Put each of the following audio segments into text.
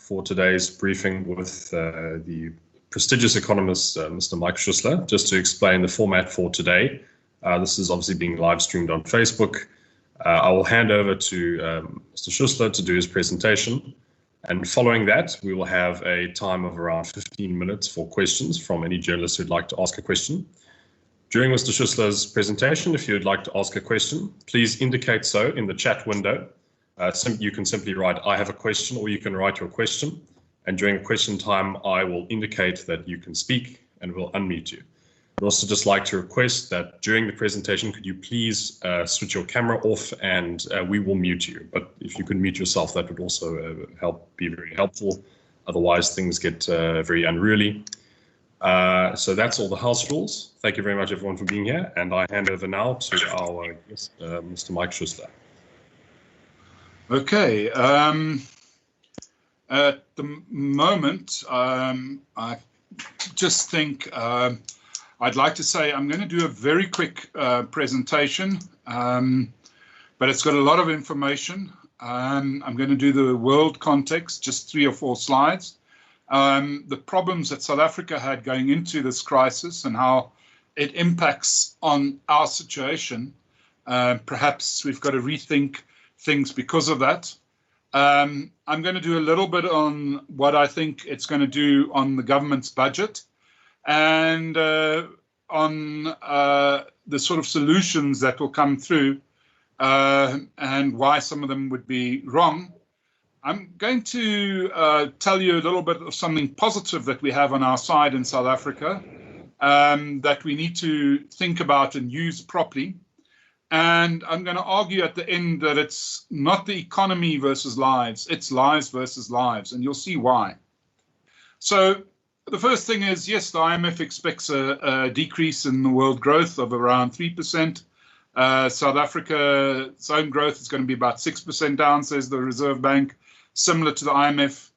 for today's briefing with the prestigious economist, Mr. Mike Schussler, just to explain the format for today. This is obviously being live streamed on Facebook. I will hand over to Mr. Schussler to do his presentation. And following that, we will have a time of around 15 minutes for questions from any journalist who'd like to ask a question. During Mr. Schussler's presentation, if you'd like to ask a question, please indicate so in the chat window. You can simply write, "I have a question," or you can write your question. And during question time, I will indicate that you can speak and will unmute you. I'd also just like to request that during the presentation, could you please switch your camera off and we will mute you. But if you could mute yourself, that would also be very helpful. Otherwise, things get very unruly. So that's all the house rules. Thank you very much, everyone, for being here. And I hand over now to our guest, Mr. Mike Schussler. Okay. At the moment, I just think I'd like to say I'm going to do a very quick presentation, but it's got a lot of information. I'm going to do the world context, just 3 or 4 slides. The problems that South Africa had going into this crisis and how it impacts on our situation. Perhaps we've got to rethink things because of that. I'm going to do a little bit on what I think it's going to do on the government's budget and on the sort of solutions that will come through and why some of them would be wrong. I'm going to tell you a little bit of something positive that we have on our side in South Africa that we need to think about and use properly. And I'm going to argue at the end that it's not the economy versus lives, it's lives versus lives, and you'll see why. So the first thing is, yes, the IMF expects a decrease in the world growth of around 3%. South Africa's own growth is going to be about 6% down, says the Reserve Bank, similar to the IMF.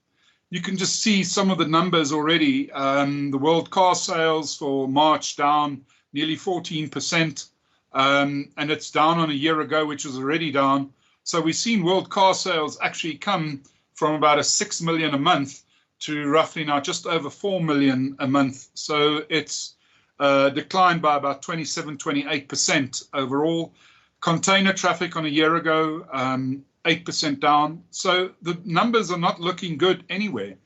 You can just see some of the numbers already. The world car sales for March down nearly 14%. And it's down on a year ago, which was already down. So we've seen world car sales actually come from about 6 million a month to roughly now just over 4 million a month. So it's declined by about 27-28% overall. Container traffic on a year ago, 8% down. So the numbers are not looking good anywhere.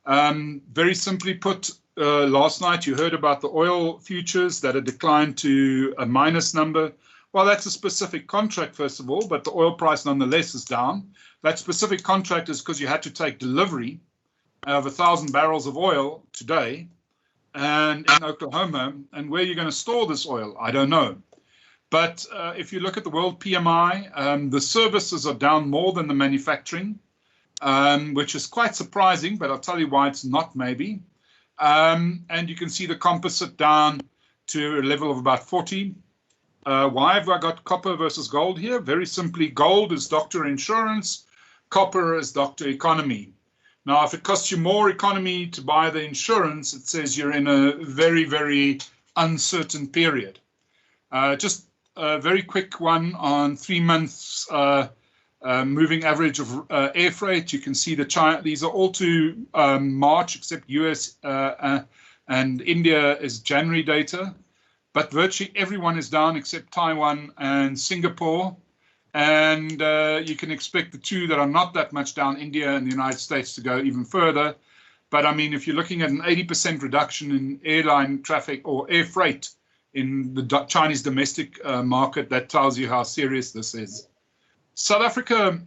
Very simply put, last night you heard about the oil futures that had declined to a minus number. Well, that's a specific contract, first of all, but the oil price nonetheless is down. That specific contract is because you had to take delivery of 1,000 barrels of oil today and in Oklahoma. And where you're going to store this oil, I don't know. But if you look at the world PMI, the services are down more than the manufacturing, which is quite surprising, but I'll tell you why it's not maybe. And you can see the composite down to a level of about 40. Why have I got copper versus gold here? Very simply, gold is doctor insurance, copper is doctor economy. Now, if it costs you more economy to buy the insurance, it says you're in a very, very uncertain period. Just a very quick one on 3 months moving average of air freight. You can see these are all to March, except US and India is January data. But virtually everyone is down except Taiwan and Singapore. And you can expect the two that are not that much down, India and the United States, to go even further. But I mean, if you're looking at an 80% reduction in airline traffic or air freight in the Chinese domestic market, that tells you how serious this is. South Africa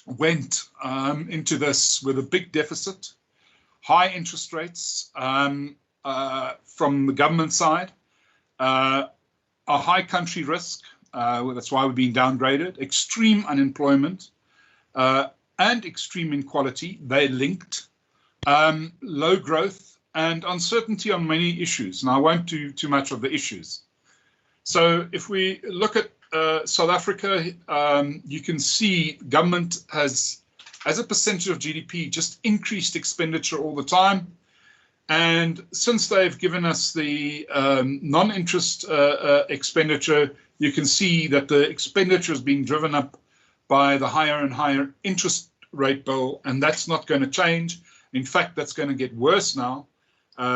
went into this with a big deficit, high interest rates from the government side, a high country risk, that's why we're being downgraded, extreme unemployment and extreme inequality, they're linked, low growth and uncertainty on many issues. And I won't do too much of the issues. So if we look at South Africa, you can see government has, as a percentage of GDP, just increased expenditure all the time. And since they've given us the non-interest expenditure, you can see that the expenditure is being driven up by the higher and higher interest rate bill, and that's not going to change. In fact, that's going to get worse now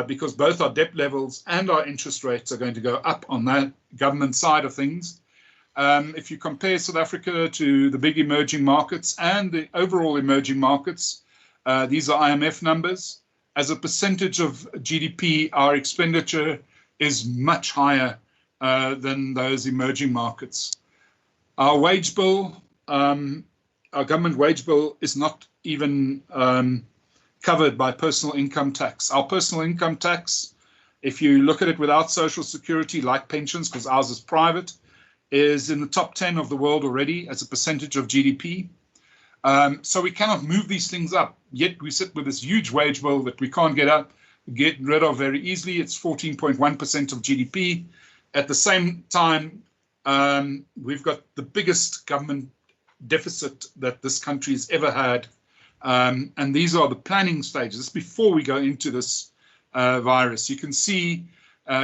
because both our debt levels and our interest rates are going to go up on that government side of things. If you compare South Africa to the big emerging markets and the overall emerging markets, these are IMF numbers. As a percentage of GDP, our expenditure is much higher than those emerging markets. Our wage bill, our government wage bill is not even covered by personal income tax. Our personal income tax, if you look at it without social security, like pensions, because ours is private, is in the top 10 of the world already as a percentage of GDP. So we cannot move these things up. Yet we sit with this huge wage bill that we can't get rid of very easily. It's 14.1% of GDP. At the same time, we've got the biggest government deficit that this country's ever had. And these are the planning stages before we go into this virus. You can see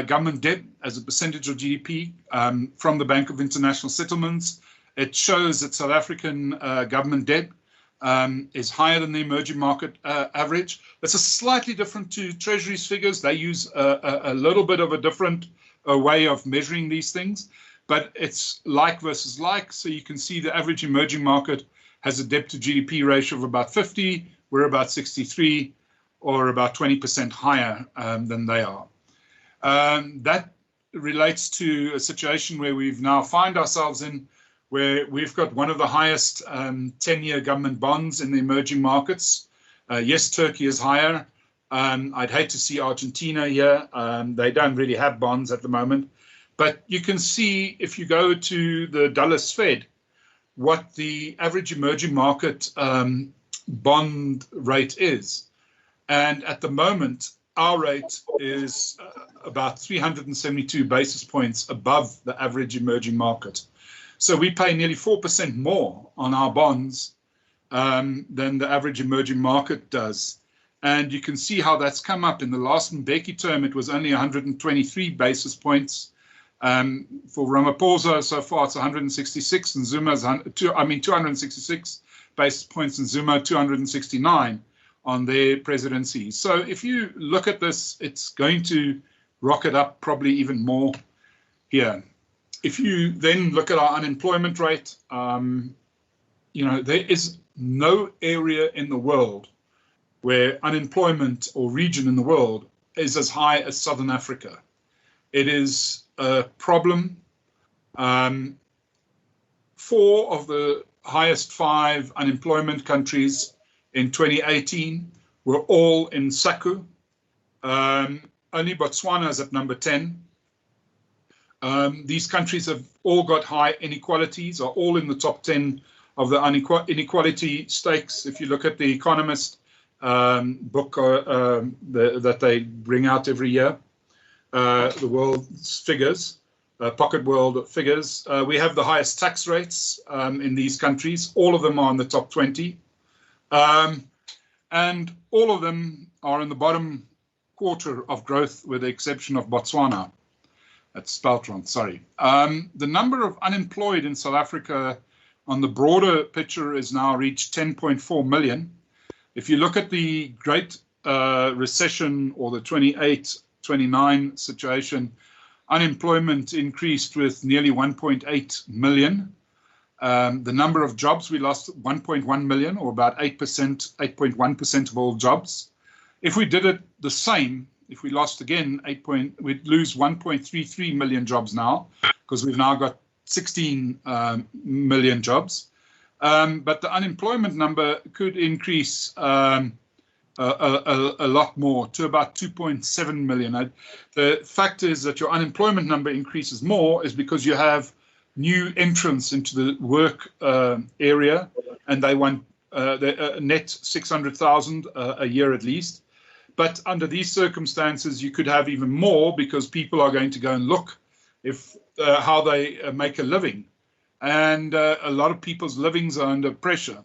government debt as a percentage of GDP from the Bank of International Settlements. It shows that South African government debt is higher than the emerging market average. That's a slightly different to Treasury's figures. They use a little bit of a different way of measuring these things, but it's like versus like. So you can see the average emerging market has a debt to GDP ratio of about 50. We're about 63, or about 20% higher than they are. That relates to a situation where we've now find ourselves in, where we've got one of the highest 10-year government bonds in the emerging markets. Yes, Turkey is higher. I'd hate to see Argentina here. They don't really have bonds at the moment. But you can see, if you go to the Dulles Fed, what the average emerging market bond rate is. And at the moment, our rate is about 372 basis points above the average emerging market. So we pay nearly 4% more on our bonds than the average emerging market does. And you can see how that's come up. In the last Mbeki term, it was only 123 basis points. For Ramaphosa, so far it's 166, and Zuma's 266 basis points, and Zuma 269 on their presidency. So if you look at this, it's going to rocket up probably even more here. If you then look at our unemployment rate, there is no area in the world where unemployment, or region in the world, is as high as Southern Africa. It is a problem. 4 of the highest 5 unemployment countries in 2018 were all in SACU. Only Botswana is at number 10. These countries have all got high inequalities, are all in the top 10 of the inequality stakes. If you look at the Economist book that they bring out every year, the world's figures, pocket world figures, we have the highest tax rates in these countries. All of them are in the top 20. And all of them are in the bottom quarter of growth, with the exception of Botswana. That's spelt wrong, sorry. The number of unemployed in South Africa on the broader picture is now reached 10.4 million. If you look at the Great Recession, or the 28-29 situation, unemployment increased with nearly 1.8 million. The number of jobs, we lost 1.1 million, or about 8.1% of all jobs. If we did it the same, if we lost again we'd lose 1.33 million jobs now, because we've now got 16 million jobs. But the unemployment number could increase a lot more, to about 2.7 million. The fact is that your unemployment number increases more is because you have new entrants into the work area, and they want net 600,000 a year at least. But under these circumstances, you could have even more, because people are going to go and look how they make a living. And a lot of people's livings are under pressure.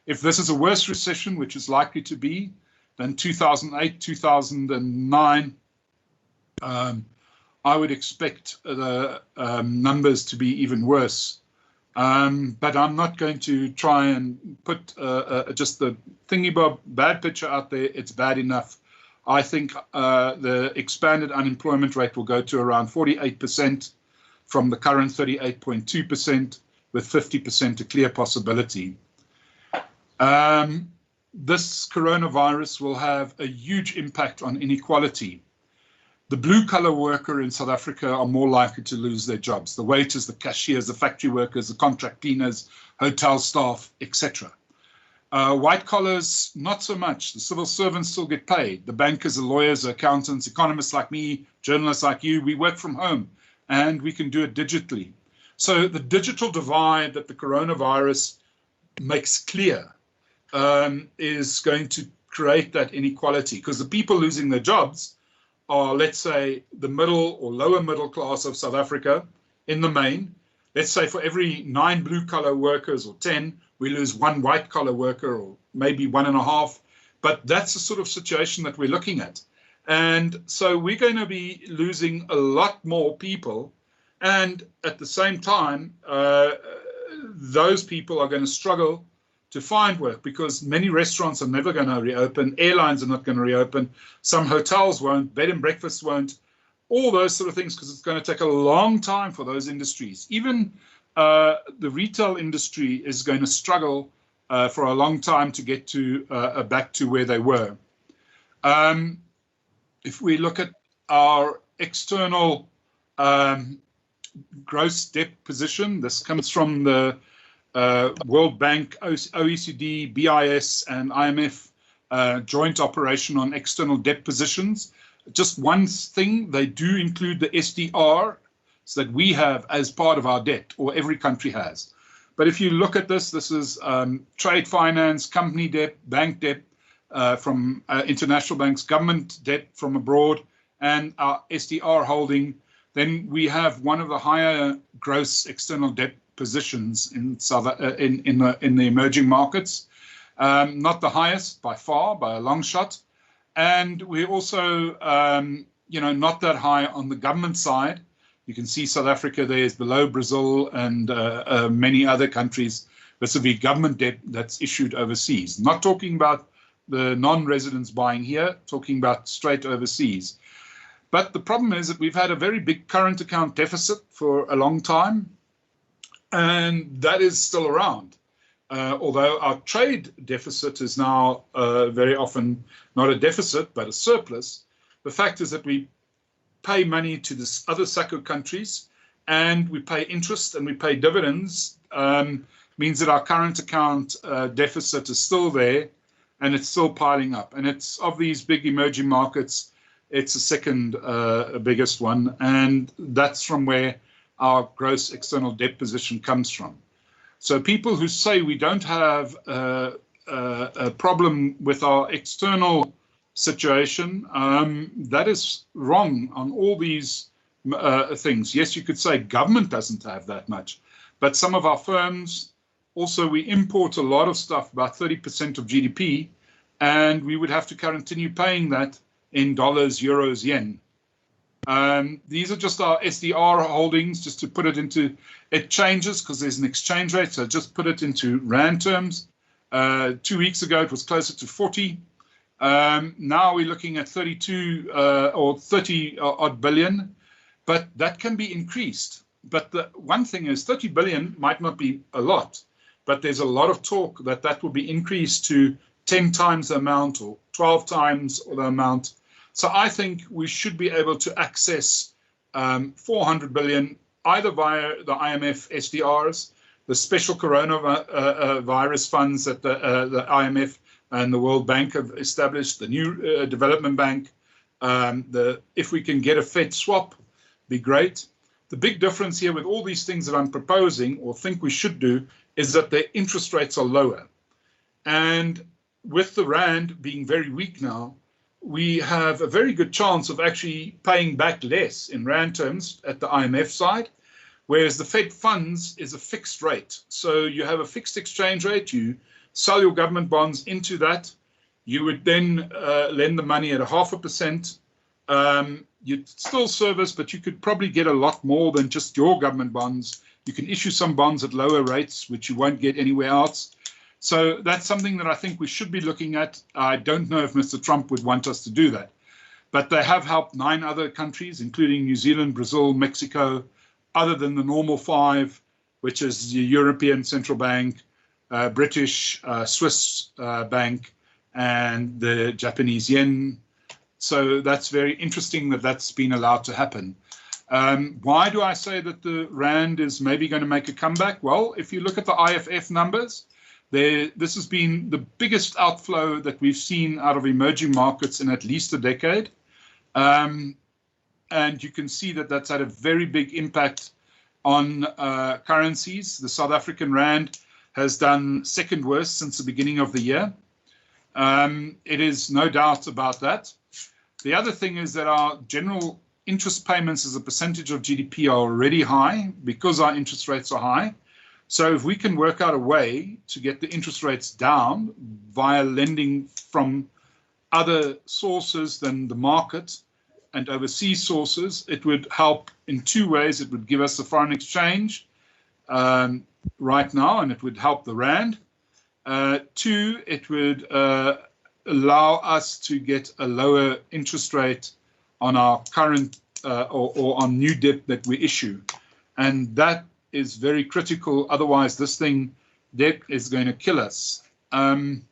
If this is a worse recession, which is likely to be, than 2008, 2009, I would expect the numbers to be even worse But I'm not going to try and put just the thingy-bob bad picture out there. It's bad enough. I think the expanded unemployment rate will go to around 48% from the current 38.2%, with 50% a clear possibility. This coronavirus will have a huge impact on inequality. The blue-collar worker in South Africa are more likely to lose their jobs. The waiters, the cashiers, the factory workers, the contract cleaners, hotel staff, etc. White collars, not so much. The civil servants still get paid. The bankers, the lawyers, the accountants, economists like me, journalists like you, we work from home and we can do it digitally. So the digital divide that the coronavirus makes clear is going to create that inequality, because the people losing their jobs are, let's say, the middle or lower middle class of South Africa in the main. Let's say for every 9 blue-collar workers or 10, we lose 1 white-collar worker, or maybe 1.5. But that's the sort of situation that we're looking at. And so we're going to be losing a lot more people. And at the same time, those people are going to struggle to find work, because many restaurants are never going to reopen, airlines are not going to reopen, some hotels won't, bed and breakfast won't, all those sort of things, because it's going to take a long time for those industries. Even the retail industry is going to struggle for a long time to get to back to where they were. If we look at our external gross debt position, this comes from the World Bank, OECD, BIS, and IMF joint operation on external debt positions. Just one thing, they do include the SDR so that we have as part of our debt, or every country has. But if you look at this, this is trade finance, company debt, bank debt from international banks, government debt from abroad, and our SDR holding. Then we have one of the higher gross external debt positions in the emerging markets, not the highest by far, by a long shot, and we're also not that high on the government side. You can see South Africa there is below Brazil and many other countries vis-a-vis government debt that's issued overseas. Not talking about the non-residents buying here, talking about straight overseas. But the problem is that we've had a very big current account deficit for a long time, and that is still around. Although our trade deficit is now very often not a deficit, but a surplus, the fact is that we pay money to the other SACU countries, and we pay interest and we pay dividends, means that our current account deficit is still there, and it's still piling up. And it's, of these big emerging markets, it's the second biggest one, and that's from where our gross external debt position comes from. So people who say we don't have a problem with our external situation, that is wrong on all these things. Yes, you could say government doesn't have that much, but some of our firms, also we import a lot of stuff, about 30% of GDP, and we would have to continue paying that in dollars, euros, yen. These are just our SDR holdings, just to put it into, it changes because there's an exchange rate, so just put it into rand terms. 2 weeks ago, it was closer to 40. Now we're looking at 32 or 30 odd billion, but that can be increased. But the one thing is 30 billion might not be a lot, but there's a lot of talk that that will be increased to 10 times the amount or 12 times the amount. So I think we should be able to access 400 billion either via the IMF SDRs, the special coronavirus funds that the IMF and the World Bank have established, the new development bank. If we can get a Fed swap, be great. The big difference here with all these things that I'm proposing or think we should do is that the interest rates are lower. And with the rand being very weak now, we have a very good chance of actually paying back less in rand terms at the IMF side, whereas the Fed funds is a fixed rate. So you have a fixed exchange rate, you sell your government bonds into that, you would then lend the money at 0.5%. You'd still service, but you could probably get a lot more than just your government bonds You can issue some bonds at lower rates, which you won't get anywhere else. So that's something that I think we should be looking at. I don't know if Mr. Trump would want us to do that, but they have helped 9 other countries, including New Zealand, Brazil, Mexico, other than the normal 5, which is the European Central Bank, British, Swiss bank, and the Japanese yen. So that's very interesting that that's been allowed to happen. Why do I say that the Rand is maybe going to make a comeback? Well, if you look at the IFF numbers, this has been the biggest outflow that we've seen out of emerging markets in at least a decade. And you can see that that's had a very big impact on currencies. The South African Rand has done second worst since the beginning of the year. It is no doubt about that. The other thing is that our general interest payments as a percentage of GDP are already high because our interest rates are high. So if we can work out a way to get the interest rates down via lending from other sources than the market and overseas sources, it would help in 2 ways. It would give us a foreign exchange right now, and it would help the Rand. 2, it would allow us to get a lower interest rate on our current or on new debt that we issue. And that is very critical. Otherwise, this debt is going to kill us. On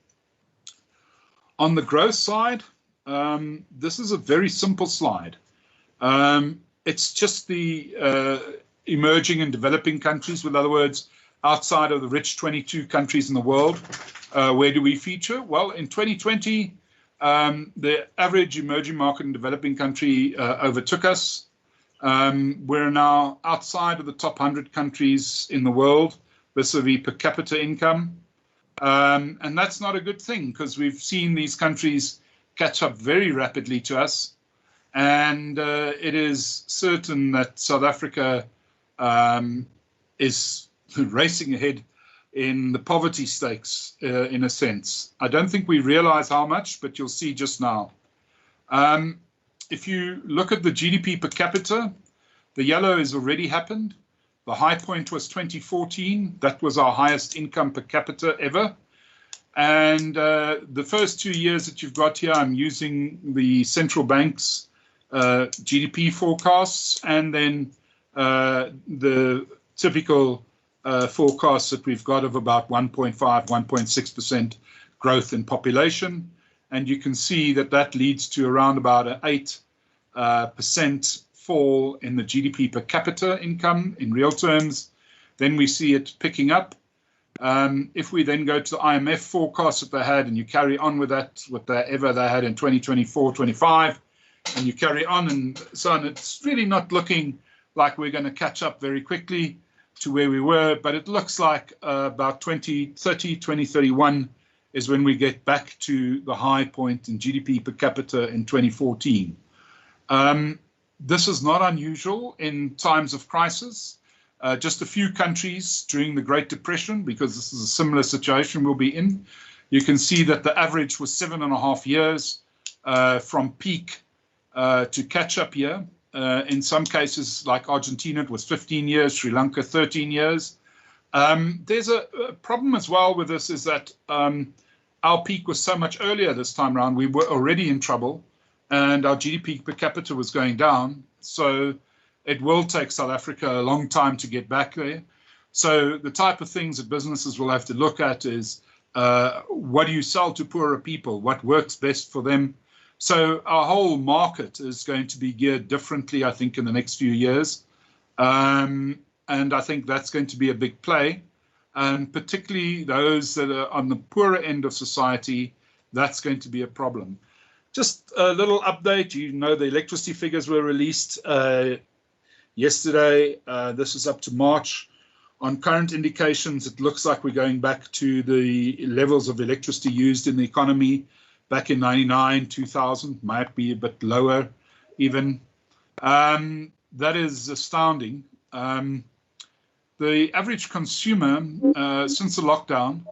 the growth side, this is a very simple slide. It's just the emerging and developing countries, in other words, outside of the rich 22 countries in the world. Where do we feature? Well, in 2020, the average emerging market and developing country overtook us. We're now outside of the top 100 countries in the world vis-a-vis per capita income. And that's not a good thing because we've seen these countries catch up very rapidly to us. And it is certain that South Africa is racing ahead in the poverty stakes, in a sense. I don't think we realize how much, but you'll see just now. If you look at the GDP per capita, the yellow has already happened. The high point was 2014. That was our highest income per capita ever. And the first 2 years that you've got here, I'm using the central bank's GDP forecasts and then the typical forecasts that we've got of about 1.5, 1.6% growth in population. And you can see that that leads to around about an 8% fall in the GDP per capita income in real terms. Then we see it picking up. If we then go to the IMF forecast that they had and you carry on with that, whatever they had in 2024, 25, and you carry on and so on, it's really not looking like we're going to catch up very quickly to where we were, but it looks like about 2030, 2031 is when we get back to the high point in GDP per capita in 2014. This is not unusual in times of crisis. Just a few countries during the Great Depression, because this is a similar situation we'll be in. You can see that the average was 7.5 years from peak to catch-up year. In some cases, like Argentina, it was 15 years, Sri Lanka, 13 years. There's a problem as well with this is that our peak was so much earlier this time around. We were already in trouble and our GDP per capita was going down. So it will take South Africa a long time to get back there. So the type of things that businesses will have to look at is what do you sell to poorer people? What works best for them? So our whole market is going to be geared differently, I think, in the next few years. And I think that's going to be a big play. And particularly those that are on the poorer end of society, that's going to be a problem. Just a little update. You know, the electricity figures were released yesterday. This is up to March. On current indications, it looks like we're going back to the levels of electricity used in the economy back in 99, 2000, might be a bit lower even. That is astounding. The average consumer since the lockdown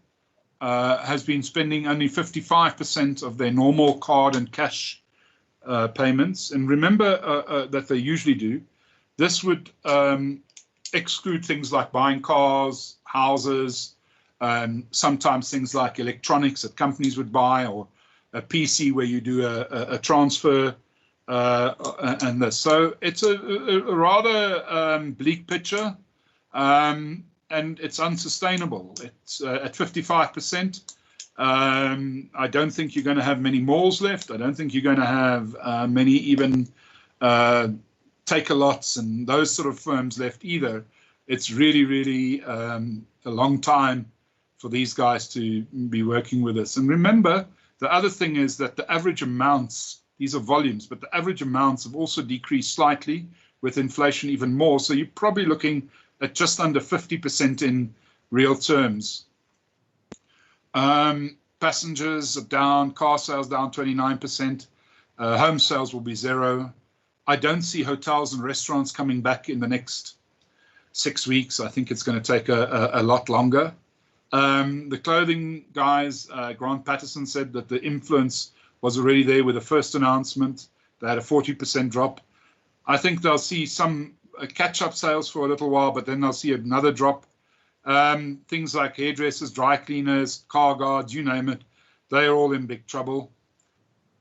has been spending only 55% of their normal card and cash payments. And remember that they usually do. This would exclude things like buying cars, houses, sometimes things like electronics that companies would buy, or a PC where you do a transfer, and this. So it's a rather bleak picture, and it's unsustainable. It's at 55%. I don't think you're going to have many malls left. I don't think you're going to have many even take-a-lots and those sort of firms left either. It's really, really a long time for these guys to be working with us. And remember, the other thing is that the average amounts, these are volumes, but the average amounts have also decreased slightly with inflation even more. So you're probably looking at just under 50% in real terms. Passengers are down, car sales down 29%, home sales will be 0. I don't see hotels and restaurants coming back in the next 6 weeks. I think it's going to take a lot longer. The clothing guys, Grant Patterson said that the influence was already there with the first announcement. They had a 40% drop. I think they'll see some catch-up sales for a little while, but then they'll see another drop. Things like hairdressers, dry cleaners, car guards, you name it, they are all in big trouble.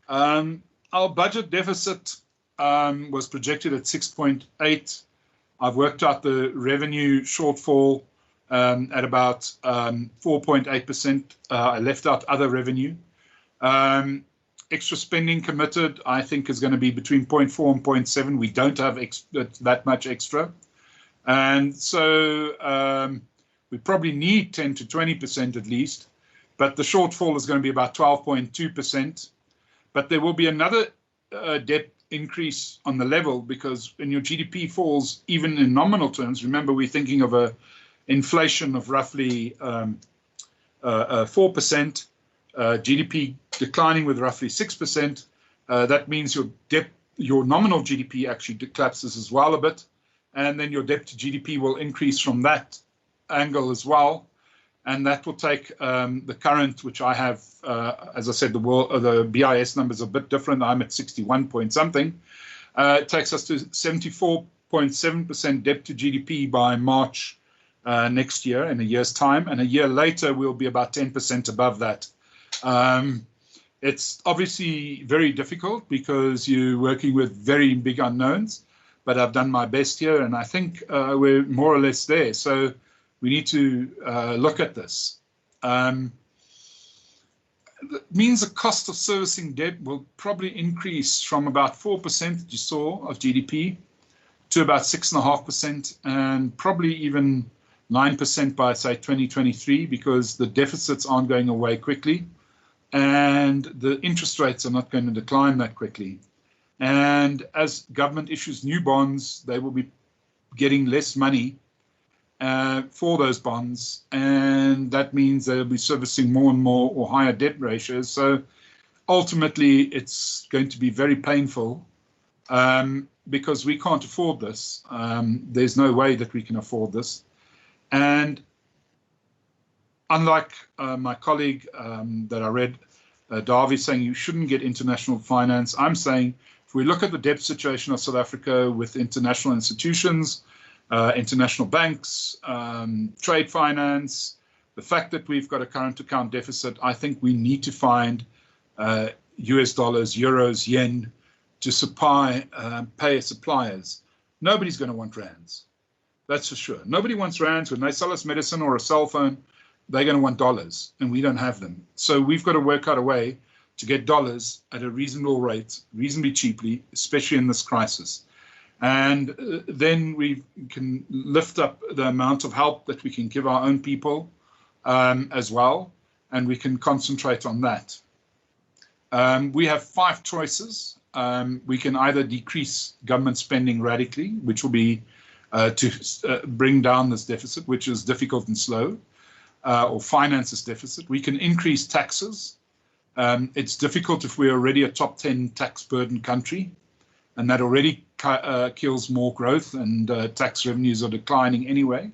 Our budget deficit was projected at 6.8. I've worked out the revenue shortfall at about 4.8%. I left out other revenue. Extra spending committed, I think, is going to be between 0.4 and 0.7. We don't have that much extra. And so we probably need 10 to 20% at least, but the shortfall is going to be about 12.2%. But there will be another debt increase on the level, because when your GDP falls, even in nominal terms, remember we're thinking of a inflation of roughly 4%, GDP declining with roughly 6%. That means your nominal GDP actually collapses as well a bit, and then your debt to GDP will increase from that angle as well, and that will take the current, which I have, as I said, the BIS numbers are a bit different. I'm at 61 point something. It takes us to 74.7% debt to GDP by March next year, in a year's time, and a year later we'll be about 10% above that. It's obviously very difficult because you're working with very big unknowns, but I've done my best here, and I think we're more or less there. So we need to look at this. That means the cost of servicing debt will probably increase from about 4% that you saw of GDP to about 6.5%, and probably even 9% by, say, 2023, because the deficits aren't going away quickly and the interest rates are not going to decline that quickly. And as government issues new bonds, they will be getting less money for those bonds, and that means they'll be servicing more and more or higher debt ratios. So ultimately, it's going to be very painful because we can't afford this. There's no way that we can afford this. And unlike my colleague that I read, Darby, saying you shouldn't get international finance, I'm saying if we look at the debt situation of South Africa with international institutions, international banks, trade finance, the fact that we've got a current account deficit, I think we need to find US dollars, euros, yen to pay suppliers. Nobody's going to want rands. That's for sure. Nobody wants rands. When they sell us medicine or a cell phone, they're going to want dollars, and we don't have them. So we've got to work out a way to get dollars at a reasonable rate, reasonably cheaply, especially in this crisis. And then we can lift up the amount of help that we can give our own people as well, and we can concentrate on that. We have 5 choices. We can either decrease government spending radically, which will be to bring down this deficit, which is difficult and slow, or finance this deficit. We can increase taxes. It's difficult if we're already a top 10 tax burden country, and that already kills more growth, and tax revenues are declining anyway.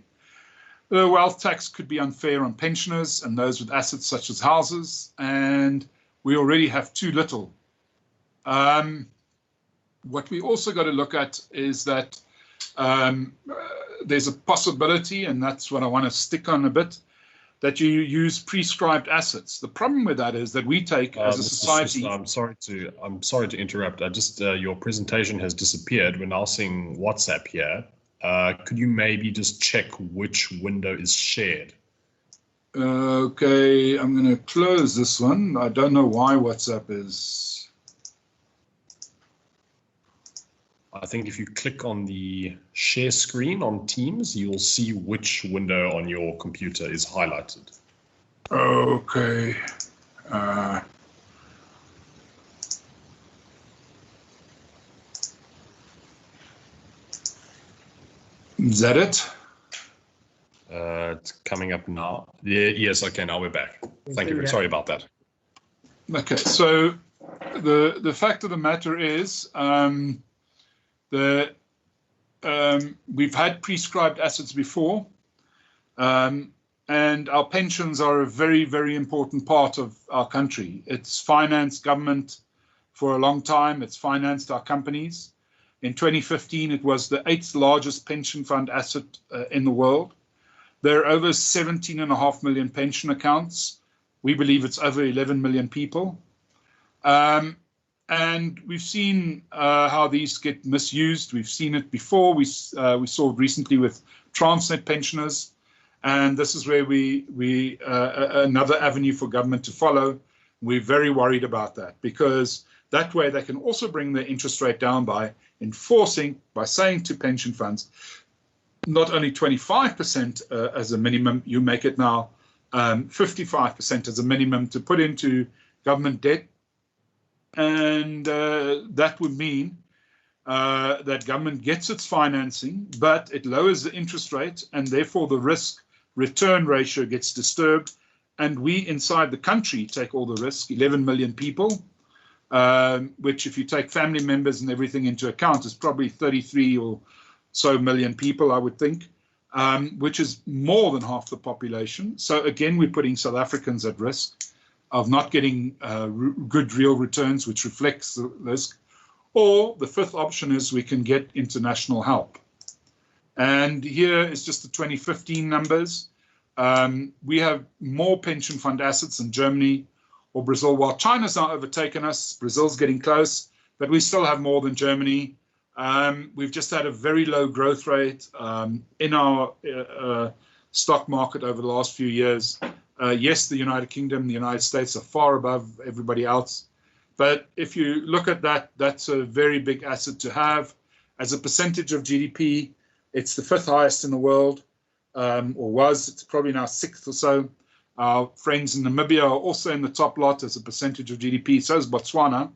The wealth tax could be unfair on pensioners and those with assets such as houses, and we already have too little. What we also got to look at is that there's a possibility, and that's what I want to stick on a bit, that you use prescribed assets. The problem with that is that we take, as a society... I'm sorry to interrupt. Your presentation has disappeared. We're now seeing WhatsApp here. Could you maybe just check which window is shared? Okay, I'm going to close this one. I don't know why WhatsApp is... I think if you click on the share screen on Teams, you'll see which window on your computer is highlighted. Okay. Is that it? It's coming up now. Yeah, yes, okay, now we're back. Thank you. Sorry about that. Okay, so the fact of the matter is we've had prescribed assets before, and our pensions are a very, very important part of our country. It's financed government for a long time. It's financed our companies. In 2015, it was the 8th largest pension fund asset in the world. There are over 17.5 million pension accounts. We believe it's over 11 million people. And we've seen how these get misused. We've seen it before. We saw it recently with Transnet pensioners. And this is where another avenue for government to follow. We're very worried about that, because that way they can also bring the interest rate down by saying to pension funds, not only 25% as a minimum, you make it now 55% as a minimum to put into government debt. And that would mean that government gets its financing, but it lowers the interest rate, and therefore the risk-return ratio gets disturbed. And we inside the country take all the risk, 11 million people, which if you take family members and everything into account is probably 33 or so million people, I would think, which is more than half the population. So again, we're putting South Africans at risk of not getting good real returns, which reflects the risk. Or the fifth option is we can get international help. And here is just the 2015 numbers. We have more pension fund assets than Germany or Brazil. While China's now overtaken us, Brazil's getting close, but we still have more than Germany. We've just had a very low growth rate in our stock market over the last few years. Yes, the United Kingdom, the United States are far above everybody else. But if you look at that, that's a very big asset to have. As a percentage of GDP, it's the 5th highest in the world, or was. It's probably now 6th or so. Our friends in Namibia are also in the top lot as a percentage of GDP. So is Botswana.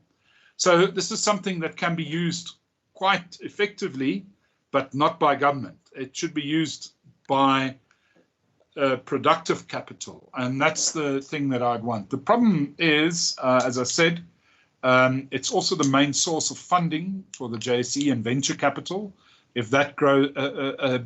So this is something that can be used quite effectively, but not by government. It should be used by productive capital, and that's the thing that I'd want. The problem is, as I said, it's also the main source of funding for the JSE and venture capital. If that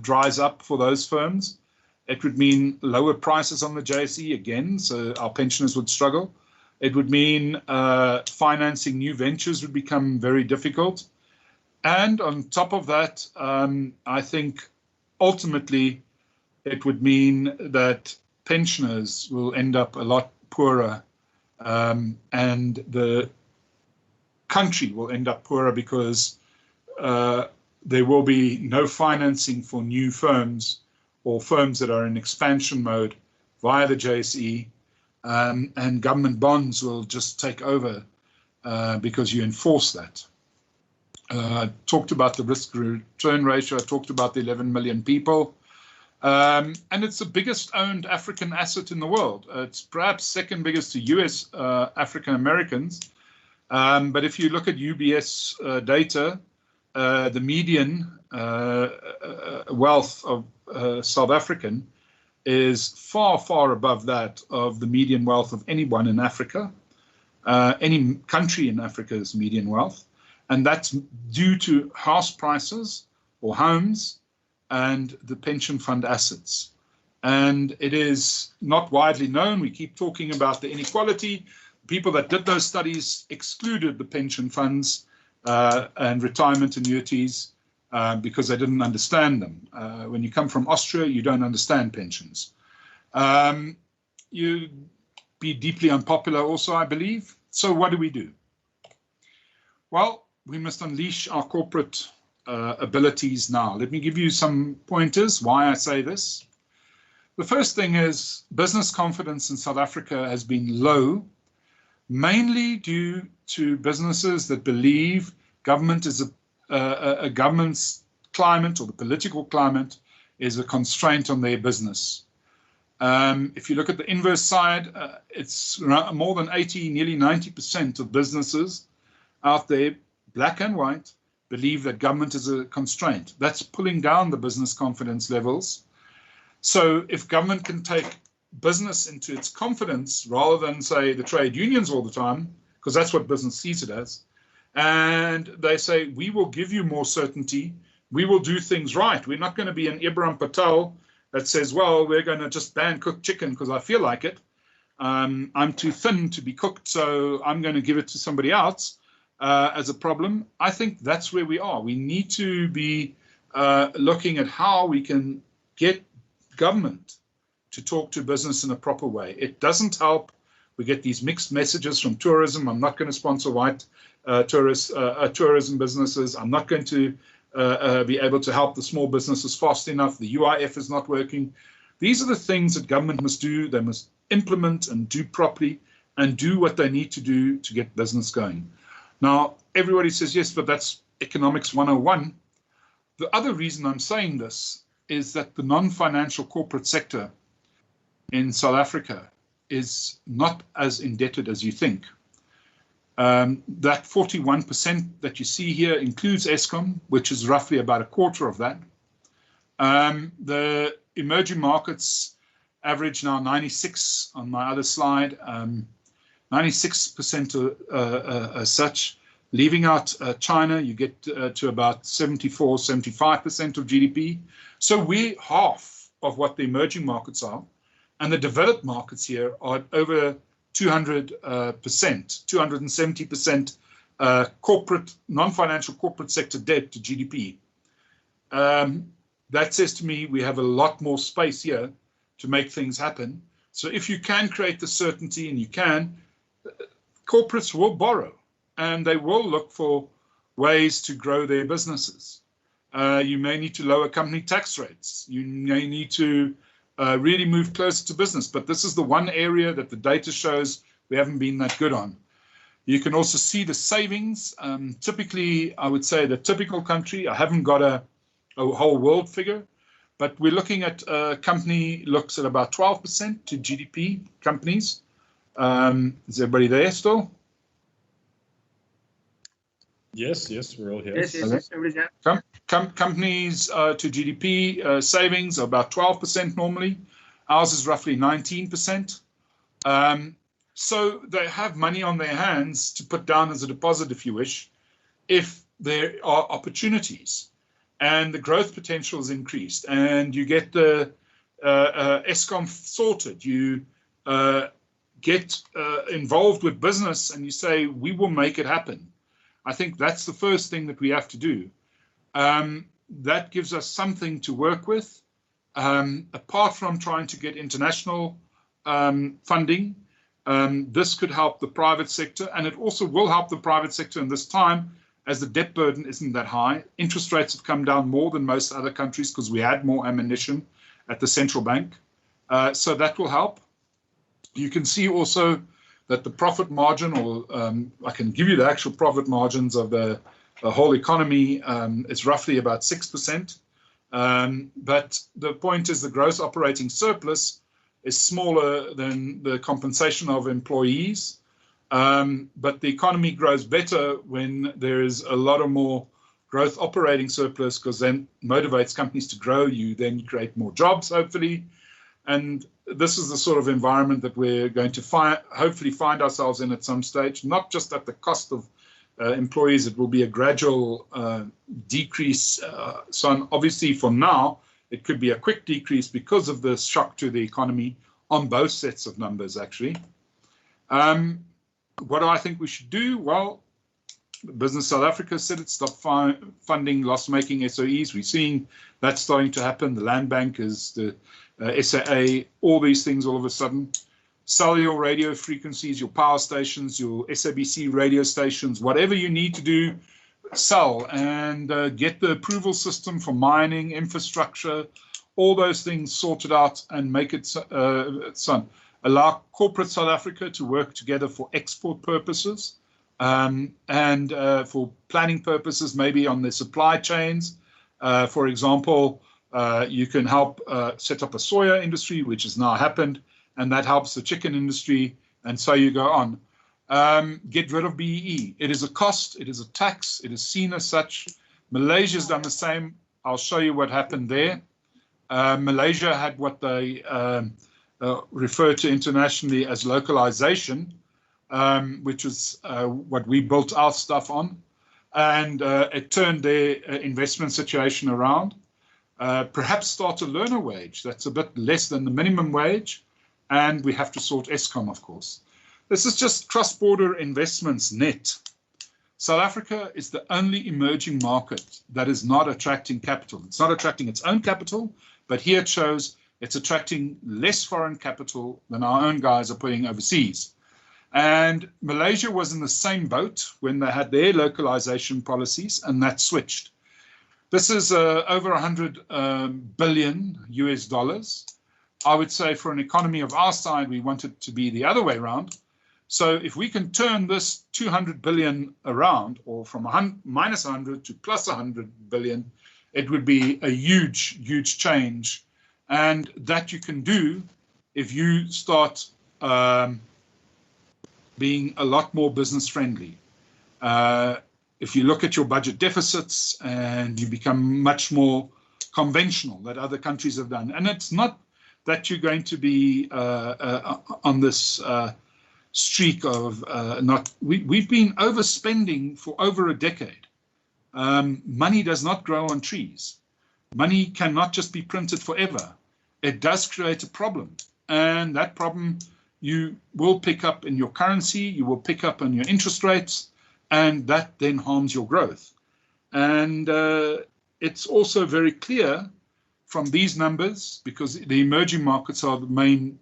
dries up for those firms, it would mean lower prices on the JSE again, so our pensioners would struggle. It would mean financing new ventures would become very difficult. And on top of that, I think ultimately it would mean that pensioners will end up a lot poorer, and the country will end up poorer because there will be no financing for new firms or firms that are in expansion mode via the JSE, and government bonds will just take over because you enforce that. I talked about the risk-return ratio. I talked about the 11 million people. And it's the biggest owned African asset in the world. It's perhaps second biggest to US African Americans. But if you look at UBS data, the median wealth of South African is far, far above that of the median wealth of anyone in Africa. Any country in Africa's median wealth. And that's due to house prices or homes and the pension fund assets. And it is not widely known. We keep talking about the inequality. People that did those studies excluded the pension funds and retirement annuities. because they didn't understand them. When you come from Austria, you don't understand pensions. You'd be deeply unpopular also, I believe. So what do? Well, we must unleash our corporate abilities now. Let me give you some pointers why I say this. The first thing is business confidence in South Africa has been low, mainly due to businesses that believe government is a government's climate, or the political climate is a constraint on their business. If you look at the inverse side, it's more than 80, nearly 90% of businesses out there, black and white, believe that government is a constraint. That's pulling down the business confidence levels. So if government can take business into its confidence rather than, say, the trade unions all the time, because that's what business sees it as, and they say, we will give you more certainty, we will do things right. We're not going to be an Ibrahim Patel that says, well, we're going to just ban cooked chicken because I feel like it. I'm too thin to be cooked, so I'm going to give it to somebody else as a problem. I think that's where we are. We need to be looking at how we can get government to talk to business in a proper way. It doesn't help. We get these mixed messages from tourism. I'm not going to sponsor white tourism businesses. I'm not going to be able to help the small businesses fast enough. The UIF is not working. These are the things that government must do. They must implement and do properly and do what they need to do to get business going. Now, everybody says, yes, but that's economics 101. The other reason I'm saying this is that the non-financial corporate sector in South Africa is not as indebted as you think. That 41% that you see here includes Eskom, which is roughly about a quarter of that. The emerging markets average now 96 on my other slide, 96% as such. Leaving out China, you get to about 74, 75% of GDP. So we're half of what the emerging markets are. And the developed markets here are over 200%, 270% corporate, non-financial corporate sector debt to GDP. That says to me we have a lot more space here to make things happen. So if you can create the certainty, and you can, corporates will borrow and they will look for ways to grow their businesses. You may need to lower company tax rates. You may need to really move closer to business. But this is the one area that the data shows we haven't been that good on. You can also see the savings. Typically, I would say the typical country, I haven't got a whole world figure, but we're looking at a company looks at about 12% to GDP, companies. Is everybody there still? Yes, we're all here. Yes, everybody's here. Companies to GDP savings are about 12% normally. Ours is roughly 19%. So they have money on their hands to put down as a deposit, if you wish, if there are opportunities and the growth potential is increased and you get the Eskom sorted, you get involved with business and you say, we will make it happen. I think that's the first thing that we have to do. That gives us something to work with, apart from trying to get international funding. This could help the private sector, and it also will help the private sector in this time as the debt burden isn't that high. Interest rates have come down more than most other countries because we had more ammunition at the central bank. So that will help. You can see also that the profit margin, or I can give you the actual profit margins of the whole economy, is roughly about 6%. But the point is the gross operating surplus is smaller than the compensation of employees. But the economy grows better when there is a lot of more growth operating surplus, because then motivates companies to grow. You then create more jobs, hopefully. And this is the sort of environment that we're going to hopefully find ourselves in at some stage, not just at the cost of employees. It will be a gradual decrease. So obviously for now, it could be a quick decrease because of the shock to the economy on both sets of numbers, actually. What do I think we should do? Well, Business South Africa said it stopped funding loss-making SOEs. We're seeing that starting to happen. The Land Bank is the SAA, all these things all of a sudden. Sell your radio frequencies, your power stations, your SABC radio stations, whatever you need to do, sell and get the approval system for mining, infrastructure, all those things sorted out and make it allow corporate South Africa to work together for export purposes and for planning purposes, maybe on the supply chains. For example, you can help set up a soya industry, which has now happened, and that helps the chicken industry, and so you go on. Get rid of BEE. It is a cost, it is a tax, it is seen as such. Malaysia's done the same. I'll show you what happened there. Malaysia had what they refer to internationally as localization, which is what we built our stuff on. And it turned their investment situation around. Perhaps start a learner wage. That's a bit less than the minimum wage. And we have to sort Eskom, of course. This is just cross-border investments net. South Africa is the only emerging market that is not attracting capital. It's not attracting its own capital, but here it shows it's attracting less foreign capital than our own guys are putting overseas. And Malaysia was in the same boat when they had their localization policies, and that switched. This is over 100 billion US dollars. I would say for an economy of our side, we want it to be the other way around. So if we can turn this 200 billion around, or from minus 100 to plus 100 billion, it would be a huge, huge change. And that you can do if you start being a lot more business friendly. If you look at your budget deficits and you become much more conventional that other countries have done. And it's not that you're going to be on this streak of we've been overspending for over a decade. Money does not grow on trees. Money cannot just be printed forever. It does create a problem. And that problem you will pick up in your currency, you will pick up on your interest rates, and that then harms your growth. And it's also very clear from these numbers, because the emerging markets are the main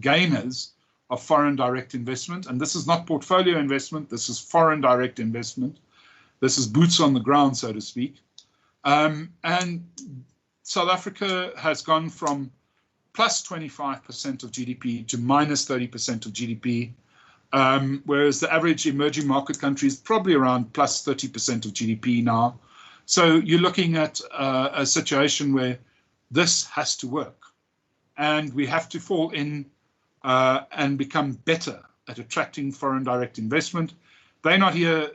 gainers of foreign direct investment. And this is not portfolio investment, this is foreign direct investment. This is boots on the ground, so to speak. And South Africa has gone from plus 25% of GDP to minus 30% of GDP, whereas the average emerging market country is probably around plus 30% of GDP now. So you're looking at a situation where this has to work. And we have to fall in and become better at attracting foreign direct investment. They're not here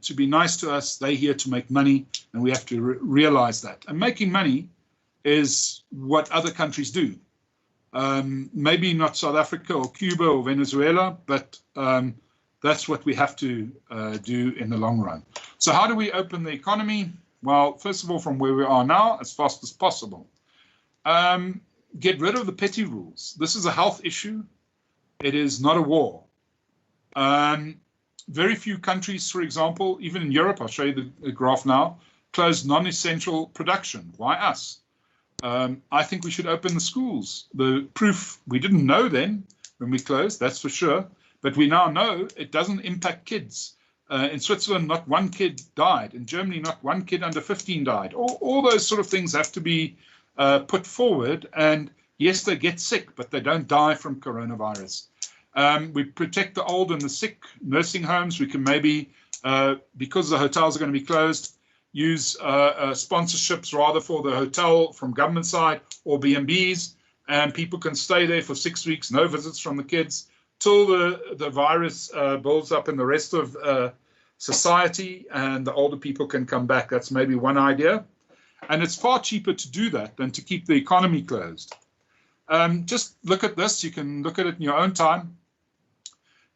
to be nice to us. They're here to make money, and we have to realize that. And making money is what other countries do. Maybe not South Africa or Cuba or Venezuela, but that's what we have to do in the long run. So how do we open the economy? Well, first of all, from where we are now, as fast as possible. Get rid of the petty rules. This is a health issue. It is not a war. Very few countries, for example, even in Europe, I'll show you the graph now, closed non-essential production. Why us? I think we should open the schools. The proof, we didn't know then when we closed, that's for sure, but we now know it doesn't impact kids. In Switzerland, not one kid died. In Germany, not one kid under 15 died. All those sort of things have to be put forward. And yes, they get sick, but they don't die from coronavirus. We protect the old and the sick. Nursing homes, we can maybe, because the hotels are going to be closed, use sponsorships rather for the hotel from government side or B&Bs, and people can stay there for 6 weeks, no visits from the kids, till the virus builds up in the rest of society and the older people can come back. That's maybe one idea. And it's far cheaper to do that than to keep the economy closed. Just look at this. You can look at it in your own time.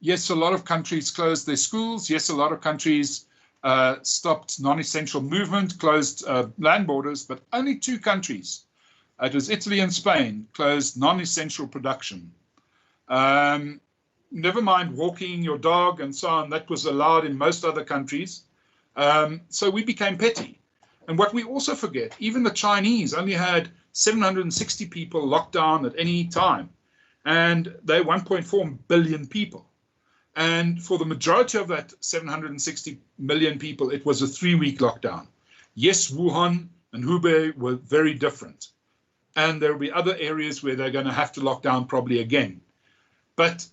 Yes, a lot of countries closed their schools. Yes, a lot of countries stopped non-essential movement, closed land borders, but only 2 countries, it was Italy and Spain, closed non-essential production. never mind walking your dog and so on. That was allowed in most other countries. So we became petty. And what we also forget, even the Chinese only had 760 people locked down at any time. And they're 1.4 billion people. And for the majority of that 760 million people, it was a 3-week lockdown. Yes, Wuhan and Hubei were very different. And there will be other areas where they're going to have to lock down probably again. But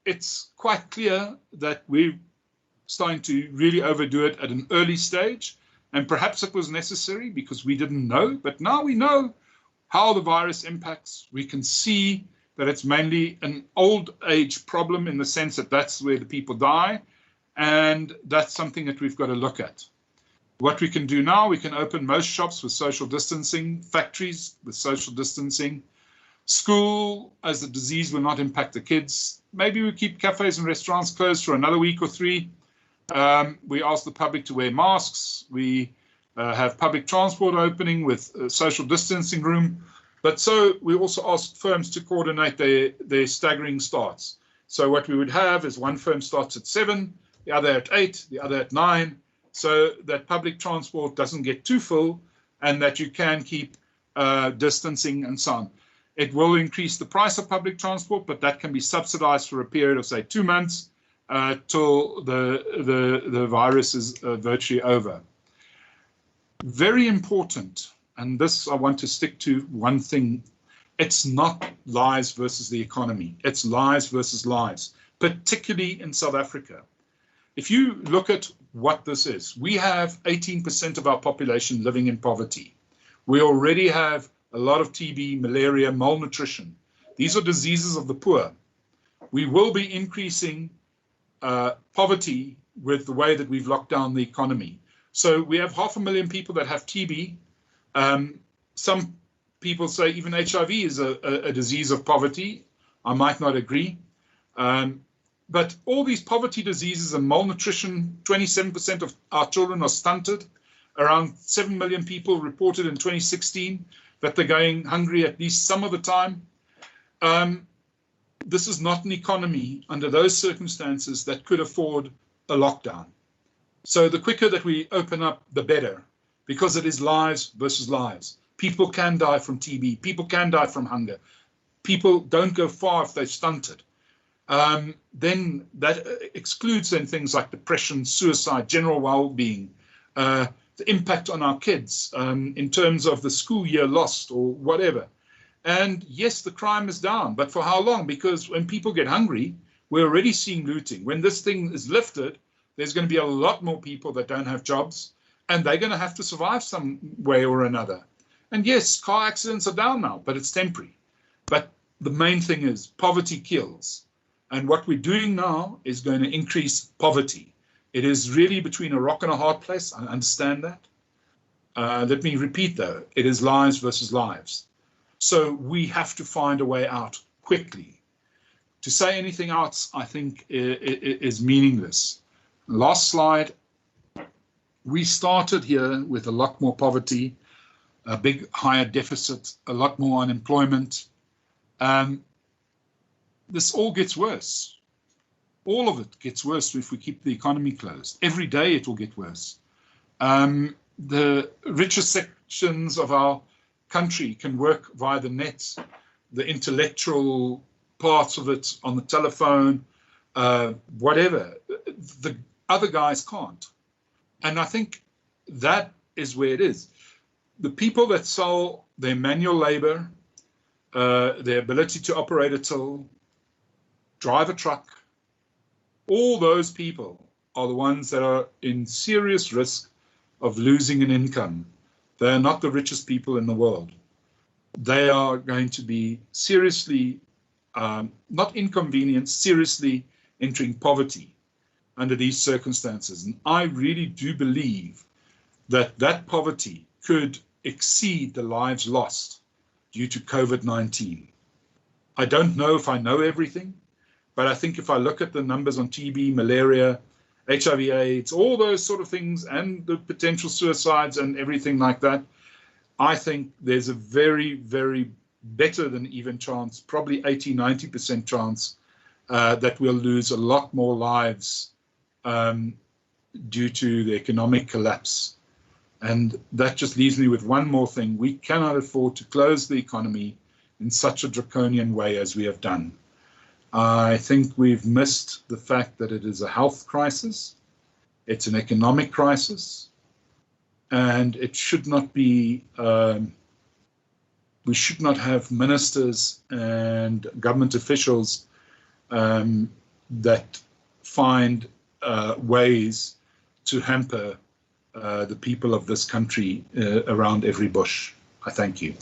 it's quite clear that we're starting to really overdo it at an early stage. And perhaps it was necessary because we didn't know. But now we know how the virus impacts. We can see that it's mainly an old age problem in the sense that that's where the people die. And that's something that we've got to look at. What we can do now, we can open most shops with social distancing, factories with social distancing, school, as the disease will not impact the kids. Maybe we keep cafes and restaurants closed for another week or 3. We ask the public to wear masks. We have public transport opening with social distancing room. But so we also ask firms to coordinate their staggering starts. So what we would have is one firm starts at 7, the other at 8, the other at 9, so that public transport doesn't get too full and that you can keep distancing and so on. It will increase the price of public transport, but that can be subsidized for a period of, say, 2 months till the virus is virtually over. Very important. And this, I want to stick to one thing. It's not lives versus the economy. It's lives versus lives, particularly in South Africa. If you look at what this is, we have 18% of our population living in poverty. We already have a lot of TB, malaria, malnutrition. These are diseases of the poor. We will be increasing poverty with the way that we've locked down the economy. So we have 500,000 people that have TB. Some people say even HIV is a disease of poverty. I might not agree. But all these poverty diseases and malnutrition, 27% of our children are stunted. Around 7 million people reported in 2016 that they're going hungry at least some of the time. This is not an economy under those circumstances that could afford a lockdown. So the quicker that we open up, the better, because it is lives versus lives. People can die from TB. People can die from hunger. People don't go far if they're stunted. Then that excludes then things like depression, suicide, general well-being, the impact on our kids in terms of the school year lost or whatever. And yes, the crime is down, but for how long? Because when people get hungry, we're already seeing looting. When this thing is lifted, there's going to be a lot more people that don't have jobs, and they're going to have to survive some way or another. And yes, car accidents are down now, but it's temporary. But the main thing is poverty kills. And what we're doing now is going to increase poverty. It is really between a rock and a hard place. I understand that. Let me repeat, though. It is lives versus lives. So we have to find a way out quickly. To say anything else, I think, is meaningless. Last slide. We started here with a lot more poverty, a big higher deficit, a lot more unemployment. This all gets worse. All of it gets worse if we keep the economy closed. Every day it will get worse. The richest sections of our country can work via the net, the intellectual parts of it on the telephone, whatever. The other guys can't. And I think that is where it is. The people that sell their manual labor, their ability to operate a till, drive a truck, all those people are the ones that are in serious risk of losing an income. They are not the richest people in the world. They are going to be seriously, not inconvenienced, seriously entering poverty under these circumstances. And I really do believe that that poverty could exceed the lives lost due to COVID-19. I don't know if I know everything, but I think if I look at the numbers on TB, malaria, HIV/AIDS, all those sort of things, and the potential suicides and everything like that, I think there's a very, very better than even chance, probably 80, 90% chance that we'll lose a lot more lives due to the economic collapse. And that just leaves me with one more thing. We cannot afford to close the economy in such a draconian way as we have done. I think we've missed the fact that it is a health crisis, it's an economic crisis, and it should not be, we should not have ministers and government officials that find ways to hamper the people of this country around every bush. I thank you.